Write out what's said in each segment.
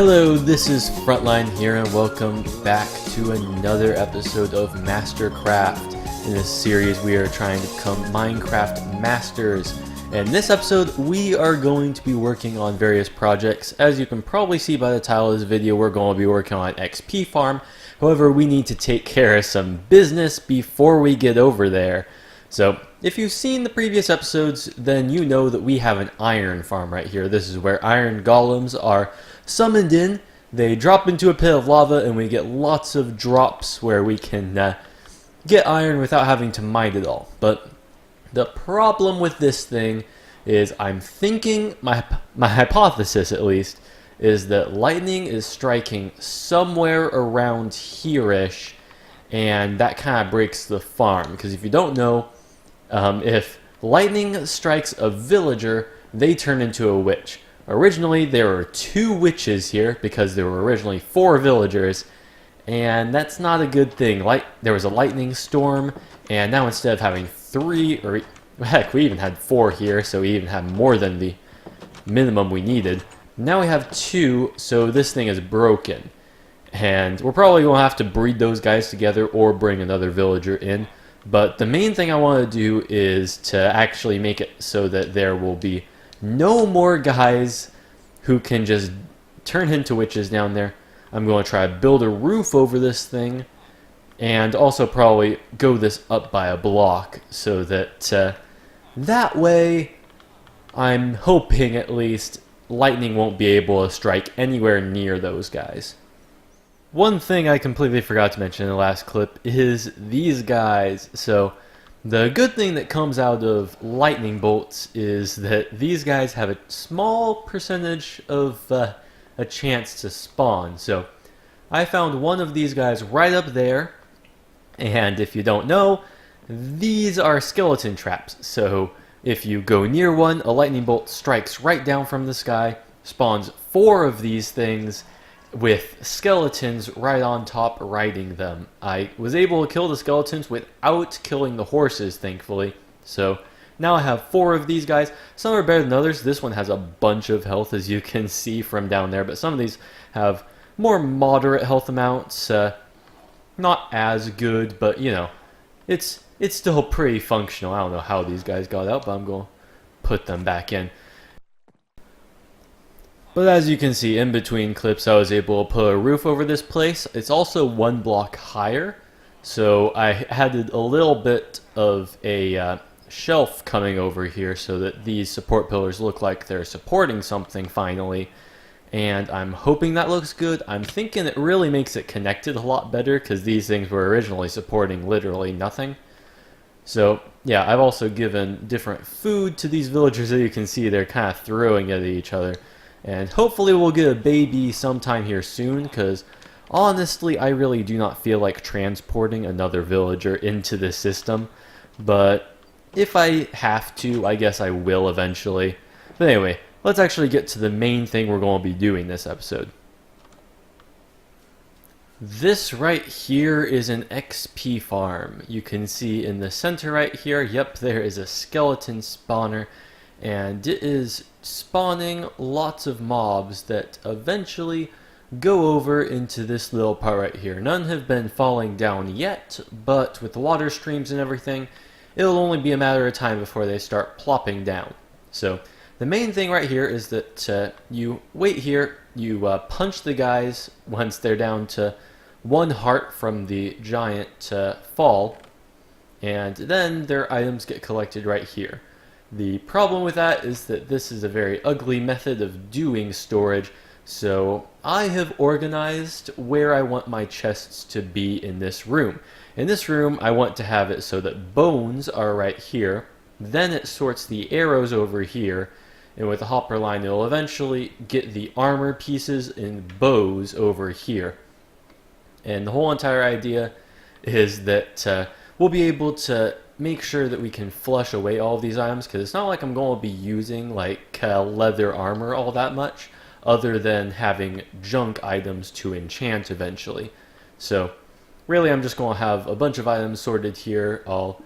Hello, this is Frontline here and welcome back to another episode of Mastercraft. In this series we are trying to become Minecraft Masters. And in this episode we are going to be working on various projects. As you can probably see by the title of this video, we're going to be working on XP farm. However, we need to take care of some business before we get over there. So, if you've seen the previous episodes, then you know that we have an iron farm right here. This is where iron golems are summoned in. They drop into a pit of lava and we get lots of drops where we can get iron without having to mine it all. But the problem with this thing is I'm thinking, my hypothesis at least, is that lightning is striking somewhere around here-ish, and that kind of breaks the farm. Because if you don't know, if lightning strikes a villager, they turn into a witch. Originally, there were 2 witches here because there were originally 4 villagers, and that's not a good thing. There was a lightning storm, and now instead of having 3, or heck, we even had 4 here, so we even had more than the minimum we needed. Now we have 2, so this thing is broken. And we're probably going to have to breed those guys together or bring another villager in. But the main thing I want to do is to actually make it so that there will be no more guys who can just turn into witches down there. I'm going to try to build a roof over this thing and also probably go this up by a block so that that way, I'm hoping at least, lightning won't be able to strike anywhere near those guys. One thing I completely forgot to mention in the last clip is these guys. So the good thing that comes out of lightning bolts is that these guys have a small percentage of a chance to spawn. So I found one of these guys right up there, and if you don't know, these are skeleton traps. So if you go near one, a lightning bolt strikes right down from the sky, spawns 4 of these things with skeletons right on top riding them. I was able to kill the skeletons without killing the horses, thankfully. So now I have 4 of these guys. Some are better than others. This one has a bunch of health, as you can see from down there, but some of these have more moderate health amounts. Not as good, but you know, it's still pretty functional. I don't know how these guys got out, but I'm going to put them back in. But as you can see, in between clips, I was able to put a roof over this place. It's also 1 block higher, so I added a little bit of a shelf coming over here so that these support pillars look like they're supporting something finally. And I'm hoping that looks good. I'm thinking it really makes it connected a lot better because these things were originally supporting literally nothing. So yeah, I've also given different food to these villagers. As you can see, they're kind of throwing it at each other. And hopefully we'll get a baby sometime here soon, because honestly I really do not feel like transporting another villager into this system. But if I have to, I guess I will eventually. But anyway, let's actually get to the main thing we're going to be doing this episode. This right here is an XP farm. You can see in the center right here, yep, there is a skeleton spawner. And it is spawning lots of mobs that eventually go over into this little part right here. None have been falling down yet, but with the water streams and everything, it'll only be a matter of time before they start plopping down. So the main thing right here is that you wait here, you punch the guys once they're down to 1 heart from the giant fall, and then their items get collected right here. The problem with that is that this is a very ugly method of doing storage, so I have organized where I want my chests to be in this room. In this room, I want to have it so that bones are right here, then it sorts the arrows over here, and with the hopper line it'll eventually get the armor pieces and bows over here. And the whole entire idea is that we'll be able to make sure that we can flush away all of these items, because it's not like I'm going to be using like leather armor all that much, other than having junk items to enchant eventually. So really I'm just going to have a bunch of items sorted here. I'll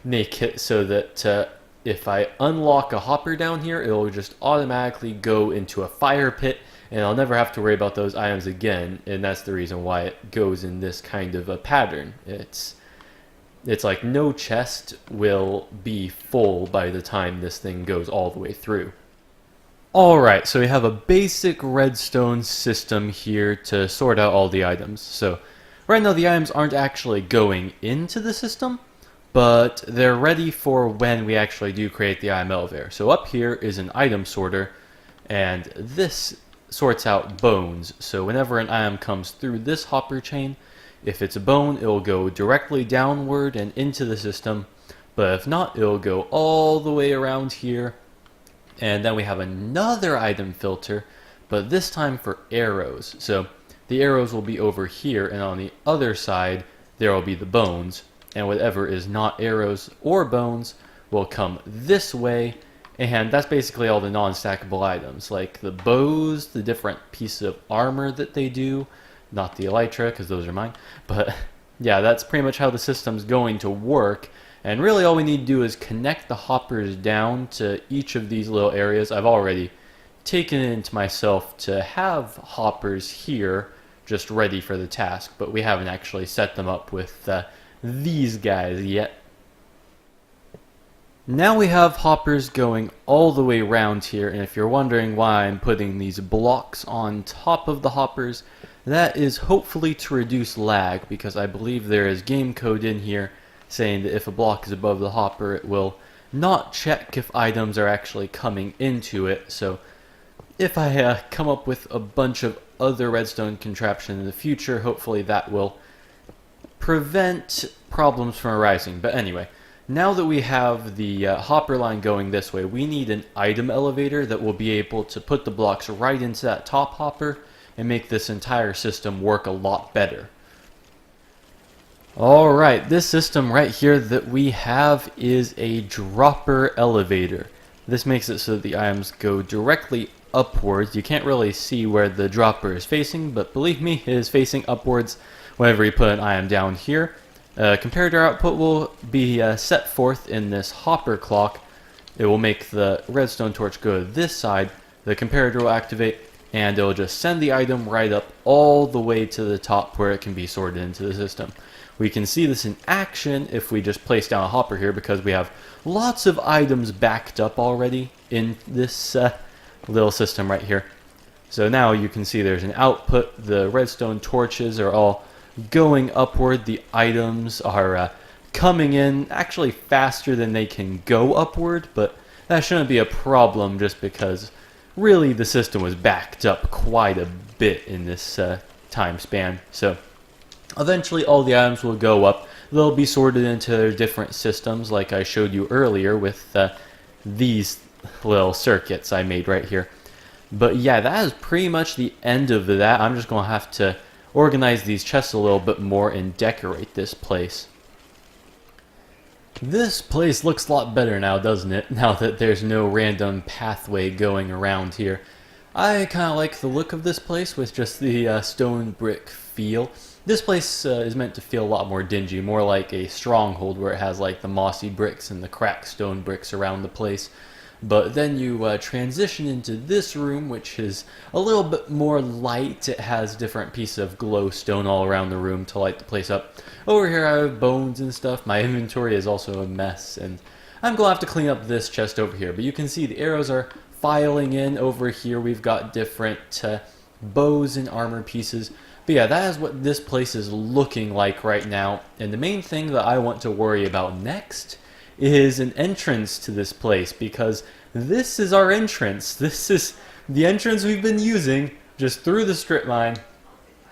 make it so that if I unlock a hopper down here, it will just automatically go into a fire pit, and I'll never have to worry about those items again, and that's the reason why it goes in this kind of a pattern. It's like no chest will be full by the time this thing goes all the way through. Alright, so we have a basic redstone system here to sort out all the items. So right now the items aren't actually going into the system, but they're ready for when we actually do create the item elevator. So up here is an item sorter, and this sorts out bones. So whenever an item comes through this hopper chain, if it's a bone, it will go directly downward and into the system, but if not, it will go all the way around here. And then we have another item filter, but this time for arrows. So the arrows will be over here, and on the other side there will be the bones, and whatever is not arrows or bones will come this way. And that's basically all the non-stackable items, like the bows, the different pieces of armor that they do, not the elytra because those are mine, but yeah, that's pretty much how the system's going to work. And really all we need to do is connect the hoppers down to each of these little areas. I've already taken it into myself to have hoppers here just ready for the task, but we haven't actually set them up with these guys yet. Now we have hoppers going all the way around here, and if you're wondering why I'm putting these blocks on top of the hoppers, that is hopefully to reduce lag, because I believe there is game code in here saying that if a block is above the hopper, it will not check if items are actually coming into it. So if I come up with a bunch of other redstone contraptions in the future, hopefully that will prevent problems from arising. But anyway, now that we have the hopper line going this way, we need an item elevator that will be able to put the blocks right into that top hopper and make this entire system work a lot better. Alright, this system right here that we have is a dropper elevator. This makes it so that the items go directly upwards. You can't really see where the dropper is facing, but believe me, it is facing upwards whenever you put an item down here. Comparator output will be set forth in this hopper clock. It will make the redstone torch go to this side, the comparator will activate, and it will just send the item right up all the way to the top where it can be sorted into the system. We can see this in action if we just place down a hopper here, because we have lots of items backed up already in this little system right here. So now you can see there's an output, the redstone torches are all going upward, the items are coming in actually faster than they can go upward, but that shouldn't be a problem just because really the system was backed up quite a bit in this time span. So eventually all the items will go up. They'll be sorted into their different systems like I showed you earlier with these little circuits I made right here. But yeah, that is pretty much the end of that. I'm just going to have to organize these chests a little bit more and decorate this place. This place looks a lot better now, doesn't it? Now that there's no random pathway going around here. I kind of like the look of this place with just the stone brick feel. This place is meant to feel a lot more dingy, more like a stronghold where it has like the mossy bricks and the cracked stone bricks around the place. But then you transition into this room, which is a little bit more light. It has different pieces of glowstone all around the room to light the place up. Over here I have bones and stuff. My inventory is also a mess, and I'm going to have to clean up this chest over here. But you can see the arrows are filing in. Over here we've got different bows and armor pieces. But yeah, that is what this place is looking like right now. And the main thing that I want to worry about next is an entrance to this place, because this is our entrance. This is the entrance we've been using, just through the strip mine,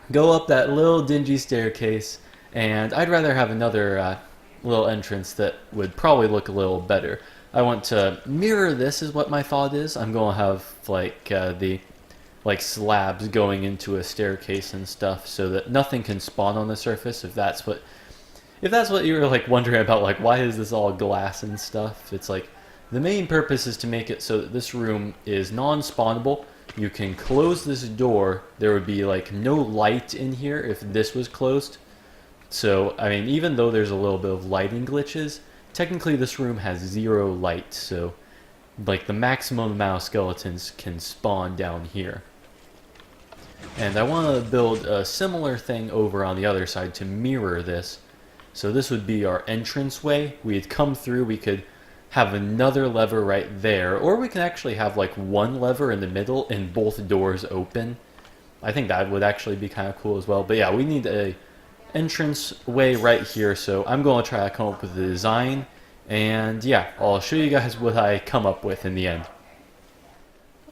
go up that little dingy staircase, and I'd rather have another little entrance that would probably look a little better. I want to mirror this is what my thought is. I'm going to have like the slabs going into a staircase and stuff so that nothing can spawn on the surface. If that's what you're like wondering about, like why is this all glass and stuff, it's like the main purpose is to make it so that this room is non-spawnable. You can close this door, there would be like no light in here if this was closed. So I mean, even though there's a little bit of lighting glitches, technically this room has 0 light, so like the maximum amount of skeletons can spawn down here. And I want to build a similar thing over on the other side to mirror this. So this would be our entranceway. We'd come through, we could have another lever right there, or we can actually have like one lever in the middle and both doors open. I think that would actually be kind of cool as well. But yeah, we need a entranceway right here, so I'm going to try to come up with a design, and yeah, I'll show you guys what I come up with in the end.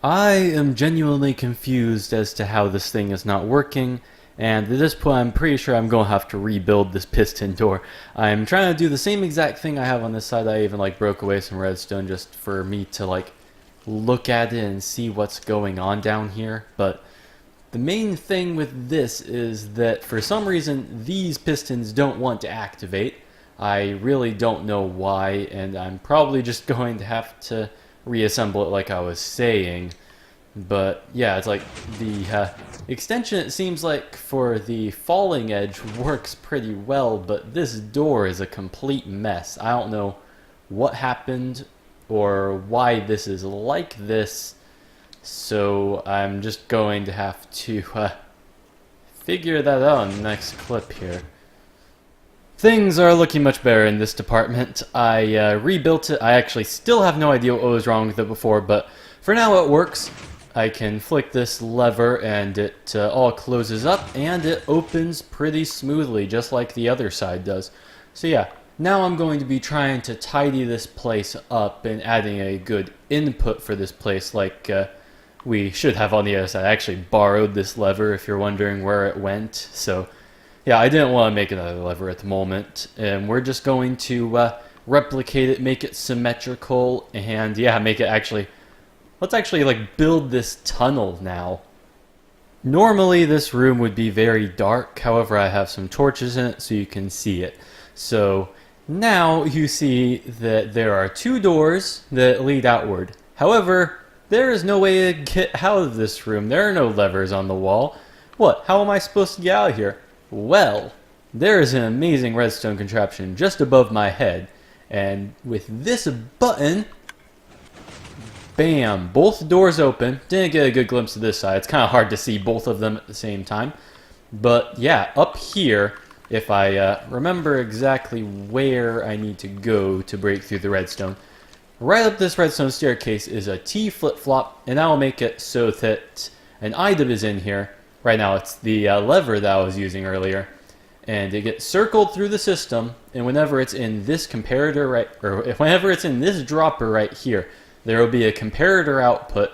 I am genuinely confused as to how this thing is not working, and at this point I'm pretty sure I'm going to have to rebuild this piston door. I'm trying to do the same exact thing I have on this side. I even like broke away some redstone just for me to like look at it and see what's going on down here. But the main thing with this is that for some reason these pistons don't want to activate. I really don't know why, and I'm probably just going to have to reassemble it like I was saying. But yeah, it's like the extension, it seems like, for the falling edge works pretty well, but this door is a complete mess. I don't know what happened or why this is like this, so I'm just going to have to figure that out in the next clip here. Things are looking much better in this department. I rebuilt it. I actually still have no idea what was wrong with it before, but for now it works. I can flick this lever and it all closes up and it opens pretty smoothly, just like the other side does. So yeah, now I'm going to be trying to tidy this place up and adding a good input for this place like we should have on the other side. I actually borrowed this lever if you're wondering where it went. So yeah, I didn't want to make another lever at the moment, and we're just going to replicate it, make it symmetrical, and yeah, make it actually... Let's actually like build this tunnel now. Normally this room would be very dark, however I have some torches in it so you can see it. So now you see that there are 2 doors that lead outward. However, there is no way to get out of this room. There are no levers on the wall. What? How am I supposed to get out of here? Well, there is an amazing redstone contraption just above my head, and with this button, bam, both doors open. Didn't get a good glimpse of this side. It's kind of hard to see both of them at the same time. But yeah, up here, if I remember exactly where I need to go to break through the redstone, right up this redstone staircase is a T flip-flop, and I will make it so that an item is in here. Right now it's the lever that I was using earlier, and it gets circled through the system, and whenever it's in this comparator right, or whenever it's in this dropper right here, there will be a comparator output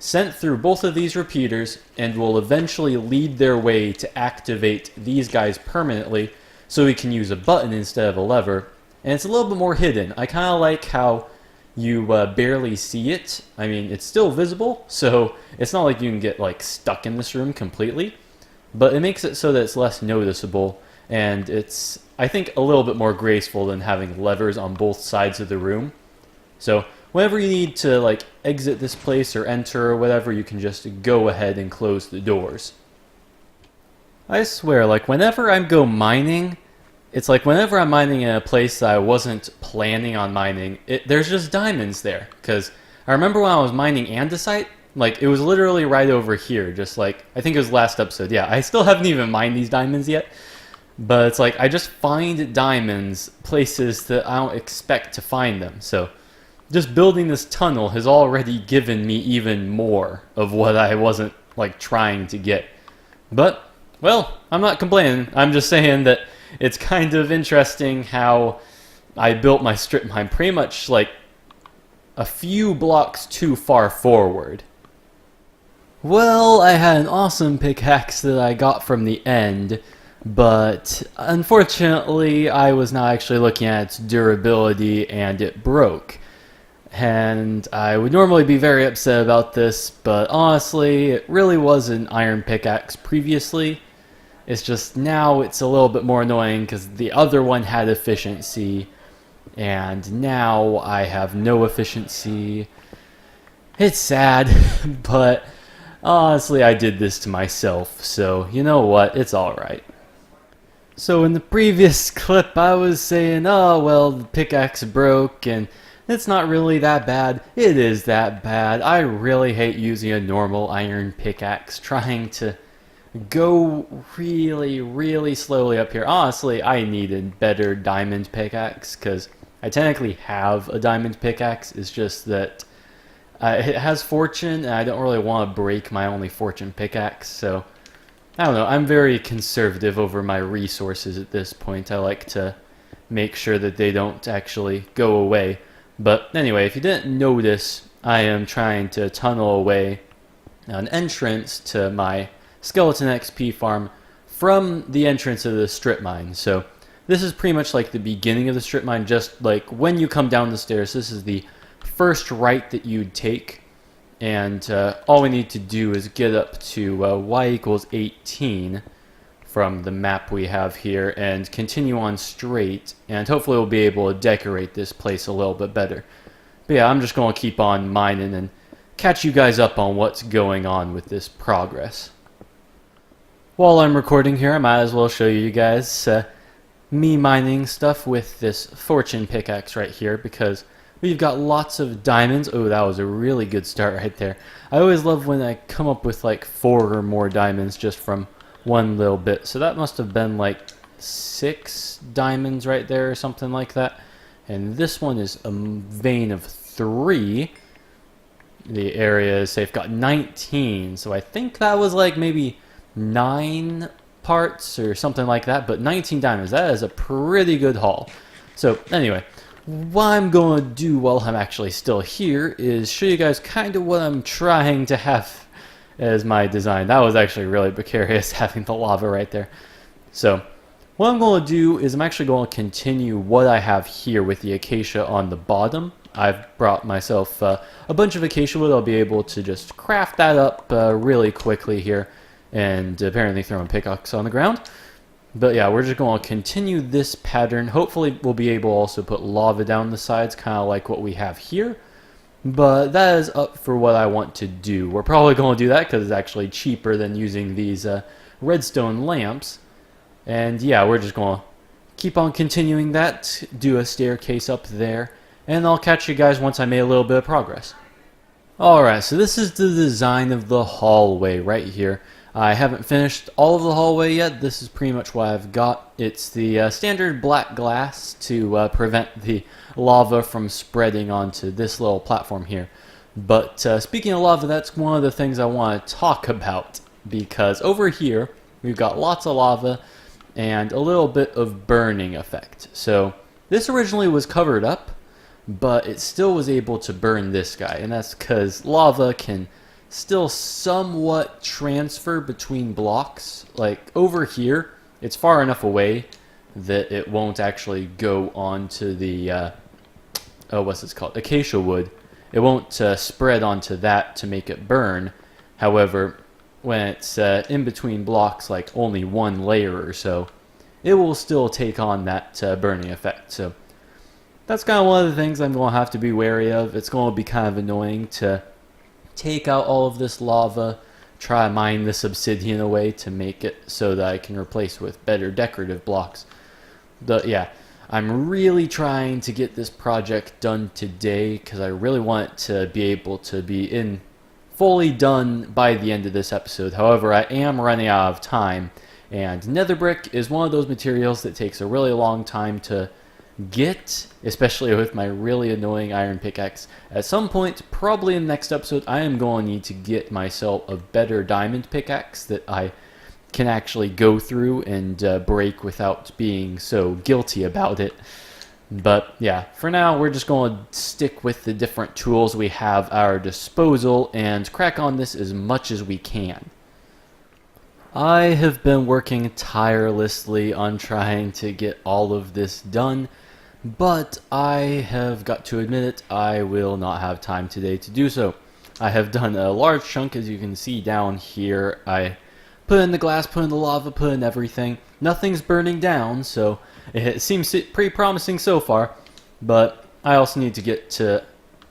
sent through both of these repeaters and will eventually lead their way to activate these guys permanently, so we can use a button instead of a lever. And it's a little bit more hidden. I kind of like how you barely see it. I mean, it's still visible, so it's not like you can get like stuck in this room completely, but it makes it so that it's less noticeable, and it's, I think, a little bit more graceful than having levers on both sides of the room. So whenever you need to like exit this place or enter or whatever, you can just go ahead and close the doors. I swear, like whenever I go mining, it's like whenever I'm mining in a place that I wasn't planning on mining, there's just diamonds there. Because I remember when I was mining andesite, like it was literally right over here, just like, I think it was last episode. Yeah, I still haven't even mined these diamonds yet. But it's like, I just find diamonds places that I don't expect to find them. So just building this tunnel has already given me even more of what I wasn't like trying to get. But, well, I'm not complaining. I'm just saying that it's kind of interesting how I built my strip mine pretty much like a few blocks too far forward. Well, I had an awesome pickaxe that I got from the end, but unfortunately I was not actually looking at its durability and it broke. And I would normally be very upset about this, but honestly, it really was an iron pickaxe previously. It's just now it's a little bit more annoying because the other one had efficiency, and now I have no efficiency. It's sad, but honestly I did this to myself, so you know what, it's alright. So in the previous clip I was saying, oh well, the pickaxe broke and it's not really that bad. It is that bad. I really hate using a normal iron pickaxe, trying to go really slowly up here. Honestly, I need a better diamond pickaxe because I technically have a diamond pickaxe. It's just that it has fortune and I don't really want to break my only fortune pickaxe, so I don't know, I'm very conservative over my resources at this point. I like to make sure that they don't actually go away. But anyway, if you didn't notice, I am trying to tunnel away an entrance to my skeleton XP farm from the entrance of the strip mine. So this is pretty much like the beginning of the strip mine, just like when you come down the stairs. This is the first right that you'd take. And all we need to do is get up to y equals 18 from the map we have here and continue on straight, and hopefully we'll be able to decorate this place a little bit better. But yeah, I'm just going to keep on mining and catch you guys up on what's going on with this progress. While I'm recording here, I might as well show you guys me mining stuff with this fortune pickaxe right here, because we've got lots of diamonds. Oh, that was a really good start right there. I always love when I come up with like 4 or more diamonds just from one little bit. So that must have been like 6 diamonds right there or something like that. And this one is a vein of 3. The area is safe. Got 19. So I think that was like maybe 9 parts or something like that. But 19 diamonds. That is a pretty good haul. So anyway, what I'm going to do while I'm actually still here is show you guys kind of what I'm trying to have as my design. That was actually really precarious having the lava right there. So what I'm going to do is I'm actually going to continue what I have here with the acacia on the bottom. I've brought myself a bunch of acacia wood. I'll be able to just craft that up really quickly here, and apparently throw a pickaxe on the ground. But yeah, we're just going to continue this pattern. Hopefully we'll be able to also put lava down the sides, kind of like what we have here. But that is up for what I want to do. We're probably going to do that because it's actually cheaper than using these redstone lamps. And yeah, we're just going to keep on continuing that, do a staircase up there, and I'll catch you guys once I made a little bit of progress. Alright, so this is the design of the hallway right here. I haven't finished all of the hallway yet. This is pretty much what I've got. It's the standard black glass to prevent the lava from spreading onto this little platform here. But speaking of lava, that's one of the things I want to talk about, because over here we've got lots of lava and a little bit of burning effect. So this originally was covered up, but it still was able to burn this guy, and that's because lava can still somewhat transfer between blocks. Like over here, it's far enough away that it won't actually go onto the what's this called, acacia wood. It won't spread onto that to make it burn. However, when it's in between blocks, like only one layer or so, it will still take on that burning effect. So that's kind of one of the things I'm going to have to be wary of. It's going to be kind of annoying to take out all of this lava, try to mine this obsidian away to make it so that I can replace with better decorative blocks. But yeah, I'm really trying to get this project done today because I really want it to be able to be fully done by the end of this episode. However, I am running out of time, and nether brick is one of those materials that takes a really long time to get, especially with my really annoying iron pickaxe. At some point, probably in the next episode, I am going to need to get myself a better diamond pickaxe that I can actually go through and break without being so guilty about it. But yeah, for now, we're just going to stick with the different tools we have at our disposal and crack on this as much as we can. I have been working tirelessly on trying to get all of this done, but I have got to admit it, I will not have time today to do so. I have done a large chunk, as you can see down here. I put in the glass, put in the lava, put in everything. Nothing's burning down, so it seems pretty promising so far, but I also need to get to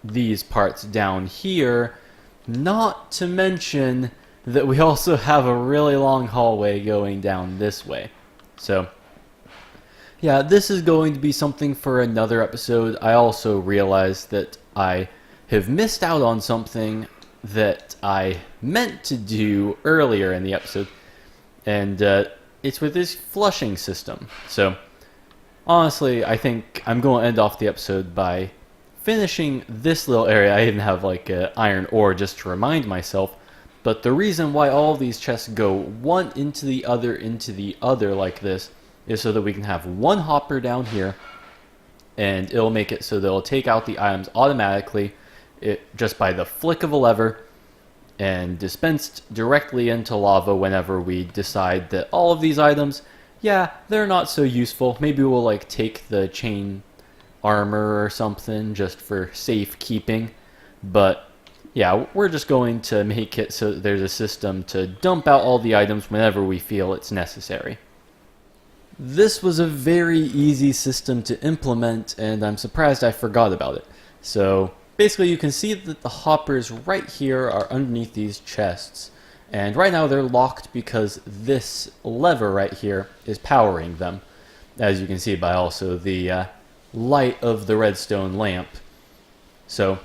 these parts down here, not to mention that we also have a really long hallway going down this way. So Yeah, this is going to be something for another episode. I also realized that I have missed out on something that I meant to do earlier in the episode, and it's with this flushing system. So, honestly, I think I'm going to end off the episode by finishing this little area. I even have like iron ore just to remind myself. But the reason why all these chests go one into the other like this is so that we can have one hopper down here, and it'll make it so that it'll take out the items automatically just by the flick of a lever, and dispensed directly into lava whenever we decide that all of these items, yeah, they're not so useful. Maybe we'll like take the chain armor or something just for safekeeping, but yeah, we're just going to make it so that there's a system to dump out all the items whenever we feel it's necessary. This was a very easy system to implement, and I'm surprised I forgot about it. So basically you can see that the hoppers right here are underneath these chests, and right now they're locked because this lever right here is powering them, as you can see by also the light of the redstone lamp. So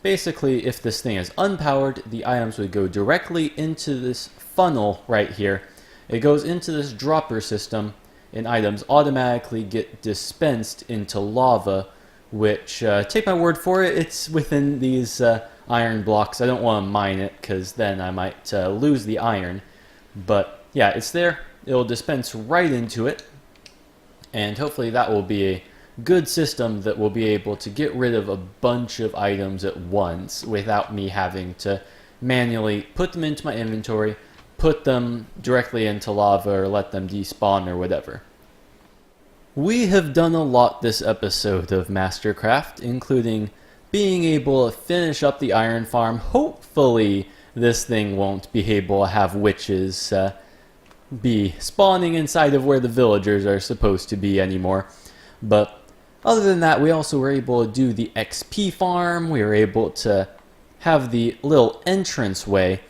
basically, if this thing is unpowered, the items would go directly into this funnel right here. It goes into this dropper system, and items automatically get dispensed into lava, which, take my word for it, it's within these iron blocks. I don't want to mine it, because then I might lose the iron. But yeah, it's there. It'll dispense right into it, and hopefully that will be a good system that will be able to get rid of a bunch of items at once without me having to manually put them into my inventory, put them directly into lava, or let them despawn or whatever. We have done a lot this episode of Mastercraft, including being able to finish up the iron farm. Hopefully this thing won't be able to have witches be spawning inside of where the villagers are supposed to be anymore. But other than that, we also were able to do the XP farm, we were able to have the little entrance way,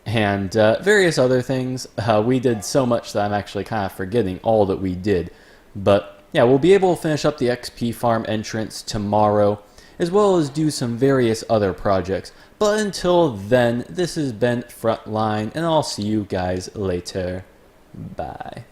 and various other things. We did so much that I'm actually kind of forgetting all that we did. But yeah, we'll be able to finish up the XP farm entrance tomorrow, as well as do some various other projects. But until then, this has been Frontline, and I'll see you guys later. Bye.